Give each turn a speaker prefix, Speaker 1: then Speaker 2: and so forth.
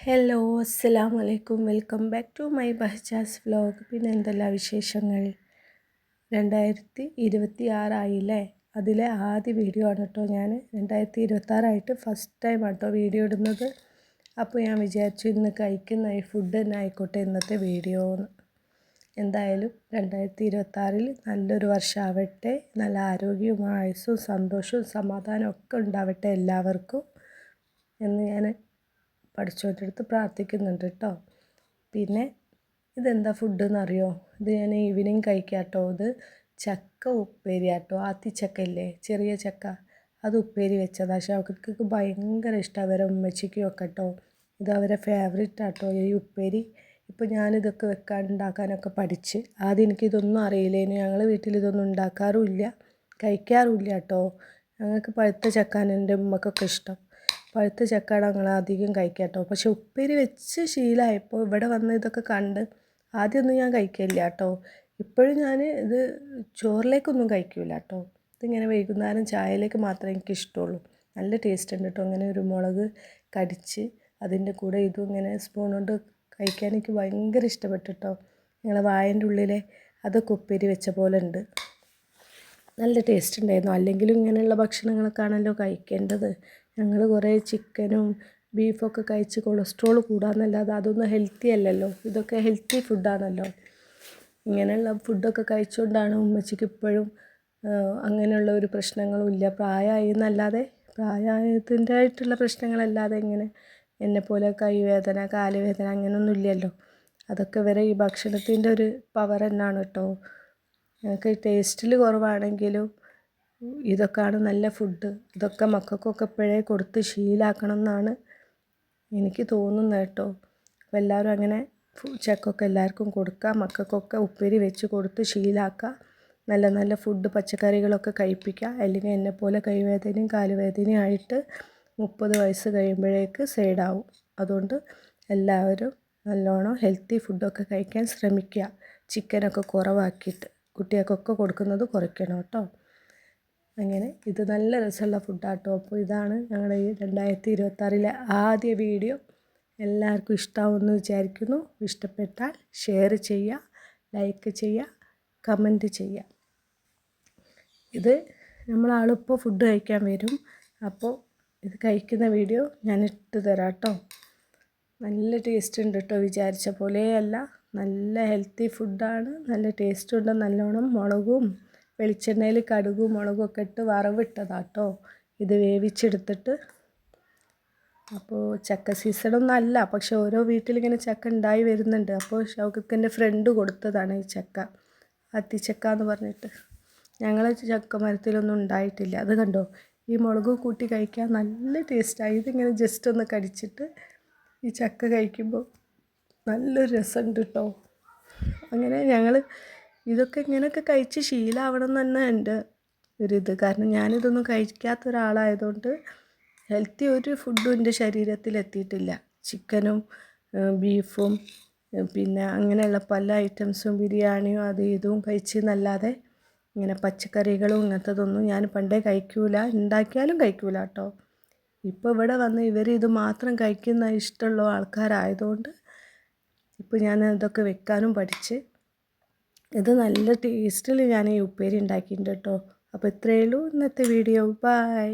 Speaker 1: Hello അസ്സലാമു അലൈക്കും welcome back to my ബഹജാസ് വ്ലോഗ്. പിന്നെ എന്തെല്ലാം വിശേഷങ്ങൾ? 2026 അതിലെ ആദ്യ വീഡിയോ ആണ് കേട്ടോ. ഞാൻ 2026 ഫസ്റ്റ് ടൈം ആട്ടോ വീഡിയോ ഇടുന്നത്. അപ്പോൾ ഞാൻ വിചാരിച്ചു ഇന്ന് കഴിക്കുന്ന ഈ ഫുഡ് തന്നെ ആയിക്കോട്ടെ ഇന്നത്തെ വീഡിയോ എന്ന്. എന്തായാലും 2026 നല്ലൊരു വർഷമാവട്ടെ, നല്ല ആരോഗ്യവും ആയുസ്സും സന്തോഷവും സമാധാനവും ഒക്കെ ഉണ്ടാവട്ടെ എല്ലാവർക്കും എന്ന് ഞാൻ പഠിച്ചവൻ്റെ അടുത്ത് പ്രാർത്ഥിക്കുന്നുണ്ട് കേട്ടോ. പിന്നെ ഇതെന്താ ഫുഡ് എന്നറിയോ? ഇത് ഞാൻ ഈവനിങ് കഴിക്കാം കേട്ടോ. ഇത് ചക്ക ഉപ്പേരി ആട്ടോ. ആത്തിച്ചക്ക ഇല്ലേ, ചെറിയ ചക്ക, അത് ഉപ്പേരി വെച്ചതാ. ഷൗക്കക്ക് ഭയങ്കര ഇഷ്ടമാണ്, അവരെ ഉമ്മച്ചിക്കും ഒക്കെ കേട്ടോ. ഇത് അവരെ ഫേവറേറ്റ് ആട്ടോ ഈ ഉപ്പേരി. ഇപ്പോൾ ഞാനിതൊക്കെ ഉണ്ടാക്കാനൊക്കെ പഠിച്ച്. ആദ്യം എനിക്കിതൊന്നും അറിയില്ലേനു. ഞങ്ങൾ വീട്ടിൽ ഇതൊന്നും ഉണ്ടാക്കാറുമില്ല, കഴിക്കാറുമില്ല കേട്ടോ. ഞങ്ങൾക്ക് പഴുത്ത ചക്കാൻ എൻ്റെ ഉമ്മക്കൊക്കെ ഇഷ്ടം. പഴുത്ത ചക്കയാണ് ഞങ്ങൾ അധികം കഴിക്കുക കേട്ടോ. പക്ഷെ ഉപ്പേരി വെച്ച് ശീലമായപ്പോൾ ഇവിടെ വന്ന് ഇതൊക്കെ കണ്ട് ആദ്യമൊന്നും ഞാൻ കഴിക്കില്ല കേട്ടോ. ഇപ്പോഴും ഞാൻ ഇത് ചോറിലേക്കൊന്നും കഴിക്കില്ല കേട്ടോ. ഇതിങ്ങനെ വൈകുന്നേരം ചായയിലേക്ക് മാത്രമേ എനിക്ക് ഇഷ്ടമുള്ളൂ. നല്ല ടേസ്റ്റ് ഉണ്ട് കേട്ടോ. അങ്ങനെ ഒരു മുളക് കടിച്ച് അതിൻ്റെ കൂടെ ഇതും ഇങ്ങനെ സ്പൂൺ കൊണ്ട് കഴിക്കാൻ എനിക്ക് ഭയങ്കര ഇഷ്ടപ്പെട്ടു കേട്ടോ. ഞങ്ങളെ വായൻ്റെ ഉള്ളിലെ അതൊക്കെ ഉപ്പേരി വെച്ച പോലെ ഉണ്ട്. നല്ല ടേസ്റ്റ് ഉണ്ടായിരുന്നു. അല്ലെങ്കിലും ഇങ്ങനെയുള്ള ഭക്ഷണങ്ങളൊക്കെയാണല്ലോ കഴിക്കേണ്ടത്. ഞങ്ങൾ കുറേ ചിക്കനും ബീഫൊക്കെ കഴിച്ച് കൊളസ്ട്രോൾ കൂടാമെന്നല്ലാതെ അതൊന്നും ഹെൽത്തി അല്ലല്ലോ. ഇതൊക്കെ ഹെൽത്തി ഫുഡാണല്ലോ. ഇങ്ങനെയുള്ള ഫുഡൊക്കെ കഴിച്ചുകൊണ്ടാണ് ഉമ്മച്ചിക്ക് ഇപ്പോഴും അങ്ങനെയുള്ള ഒരു പ്രശ്നങ്ങളും ഇല്ല. പ്രായമായി എന്നല്ലാതെ, പ്രായത്തിൻ്റെ ആയിട്ടുള്ള പ്രശ്നങ്ങളല്ലാതെ ഇങ്ങനെ എന്നെപ്പോലെ കൈവേദന കാലുവേദന അങ്ങനെയൊന്നും ഇല്ലല്ലോ. അതൊക്കെ വരെ ഈ ഭക്ഷണത്തിൻ്റെ ഒരു പവർ തന്നെയാണ് കേട്ടോ. ഞങ്ങൾക്ക് ടേസ്റ്റിൽ കുറവാണെങ്കിലും ഇതൊക്കെയാണ് നല്ല ഫുഡ്. ഇതൊക്കെ മക്കൾക്കൊക്കെ ഇപ്പോഴേ കൊടുത്ത് ശീലമാക്കണം എന്നാണ് എനിക്ക് തോന്നുന്നത് കേട്ടോ. അപ്പോൾ എല്ലാവരും അങ്ങനെ ചക്കൊക്കെ എല്ലാവർക്കും കൊടുക്കുക, മക്കൾക്കൊക്കെ ഉപ്പേരി വെച്ച് കൊടുത്ത് ശീലമാക്കുക. നല്ല നല്ല ഫുഡ് പച്ചക്കറികളൊക്കെ കഴിപ്പിക്കുക. അല്ലെങ്കിൽ എന്നെപ്പോലെ കൈവേദനയും കാലുവേദനയും ആയിട്ട് 30 വയസ്സ് കഴിയുമ്പോഴേക്ക് സൈഡാവും. അതുകൊണ്ട് എല്ലാവരും നല്ലോണം ഹെൽത്തി ഫുഡൊക്കെ കഴിക്കാൻ ശ്രമിക്കുക. ചിക്കനൊക്കെ കുറവാക്കിയിട്ട് കുട്ടികൾക്കൊക്കെ കൊടുക്കുന്നത് കുറയ്ക്കണം കേട്ടോ. അങ്ങനെ ഇത് നല്ല രസമുള്ള ഫുഡാട്ടോ. അപ്പോൾ ഇതാണ് ഞങ്ങളുടെ ഈ 2026 ആദ്യ വീഡിയോ. എല്ലാവർക്കും ഇഷ്ടമാവുമെന്ന് വിചാരിക്കുന്നു. ഇഷ്ടപ്പെട്ടാൽ ഷെയർ ചെയ്യുക, ലൈക്ക് ചെയ്യുക, കമൻറ്റ് ചെയ്യുക. ഇത് നമ്മളാളിപ്പോൾ ഫുഡ് കഴിക്കാൻ വരും. അപ്പോൾ ഇത് കഴിക്കുന്ന വീഡിയോ ഞാൻ ഇട്ട് തരാം കേട്ടോ. നല്ല ടേസ്റ്റ് ഉണ്ട് കേട്ടോ. വിചാരിച്ച പോലെയല്ല, നല്ല ഹെൽത്തി ഫുഡാണ്. നല്ല ടേസ്റ്റ് ഉണ്ട്. നല്ലോണം മുളകും വെളിച്ചെണ്ണയിൽ കടുകും മുളകും ഒക്കെ ഇട്ട് വറവിട്ടതാട്ടോ ഇത് വേവിച്ചെടുത്തിട്ട്. അപ്പോൾ ചക്ക സീസണൊന്നും അല്ല, പക്ഷെ ഓരോ വീട്ടിലിങ്ങനെ ചക്ക ഉണ്ടായി വരുന്നുണ്ട്. അപ്പോൾ ഷൗക്കത്തിൻ്റെ ഫ്രണ്ട് കൊടുത്തതാണ് ഈ ചക്ക, അത്തിച്ചക്ക എന്ന് പറഞ്ഞിട്ട്. ഞങ്ങളെ ചക്ക മരത്തിലൊന്നും ഉണ്ടായിട്ടില്ല. അത് കണ്ടോ, ഈ മുളക് കൂട്ടി കഴിക്കാൻ നല്ല ടേസ്റ്റായി. ഇതിങ്ങനെ ജസ്റ്റ് ഒന്ന് കടിച്ചിട്ട് ഈ ചക്ക കഴിക്കുമ്പോൾ നല്ലൊരു രസമുണ്ട് കേട്ടോ. അങ്ങനെ ഞങ്ങൾ ഇതൊക്കെ ഇങ്ങനെയൊക്കെ കഴിച്ച് ശീലമാവണം എന്ന് തന്നെ എൻ്റെ ഒരിത്. കാരണം ഞാനിതൊന്നും കഴിക്കാത്ത ഒരാളായതുകൊണ്ട് ഹെൽത്തി ഒരു ഫുഡും എൻ്റെ ശരീരത്തിൽ എത്തിയിട്ടില്ല. ചിക്കനും ബീഫും പിന്നെ അങ്ങനെയുള്ള പല ഐറ്റംസും ബിരിയാണിയും അത് ഇതും കഴിച്ചെന്നല്ലാതെ ഇങ്ങനെ പച്ചക്കറികളും ഇങ്ങനത്തതൊന്നും ഞാൻ പണ്ടേ കഴിക്കൂല, ഉണ്ടാക്കിയാലും കഴിക്കൂല കേട്ടോ. ഇപ്പോൾ ഇവിടെ വന്ന് ഇവർ ഇത് മാത്രം കഴിക്കുന്ന ഇഷ്ടമുള്ള ആൾക്കാരായതുകൊണ്ട് ഇപ്പോൾ ഞാൻ ഇതൊക്കെ വെക്കാനും പഠിച്ച്. ഇത് നല്ല ടേസ്റ്റിൽ ഞാൻ ഈ ഉപ്പേരി ഉണ്ടാക്കിയിട്ടുണ്ട് കേട്ടോ. അപ്പോൾ ഇത്രയേ ഉള്ളൂ ഇന്നത്തെ വീഡിയോ. ബൈ.